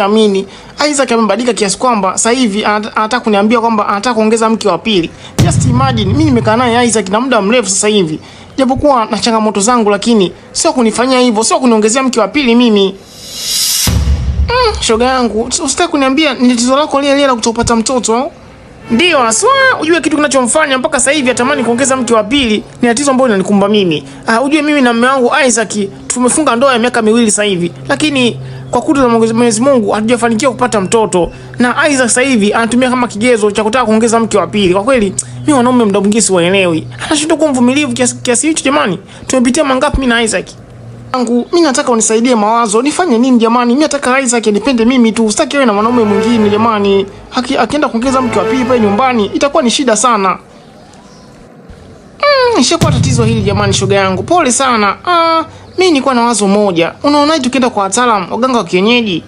Amini Isaac amebadilika kiasi kwamba sasa hivi anataka kuniambia kwamba anataka kuongeza mke wa pili. Just imagine, mimi nimekaa naye Isaac na muda mrefu sasa hivi. Japokuwa na changamoto zangu, lakini sio kunifanyia hivyo, sio kuniongezea mke wa pili mimi. Shoga yangu, usitaki kuniambia ni tatizo lako lile la kutopata mtoto? Ndio, aswa ujue kitu kinachomfanya mpaka sasa hivi atamani kuongeza mke wa pili ni tatizo ambalo linanikumba mimi. Ujue mimi na mume wangu Isaac tumefunga ndoa ya miaka 2 sasa hivi, lakini kwa kudra za Mwenyezi Mungu hatujafanikiwa kupata mtoto, na Isaac sasa hivi anatumia kama kigezo cha kutaka kuongeza mke wa pili. Kwa kweli mimi wanaume muda mwingine siwaelewi, anashindwa kuwa mvumilivu kiasi hicho. Jamani, tumepitia mangapi mimi na Isaac? Mimi nataka unisaidie mawazo, nifanye nini jamani? Mimi nataka Isaac anipende mimi tu, sitaki wewe na mwanaume mwingine jamani. Akienda kuongeza mke wa pili pale nyumbani itakuwa ni shida sana. Nishakuwa tatizo hili jamani, shoga yangu. Pole sana. Mimi nilikuwa na wazo moja. Unaonaje tukienda kwa wataalamu, waganga wa kienyeji?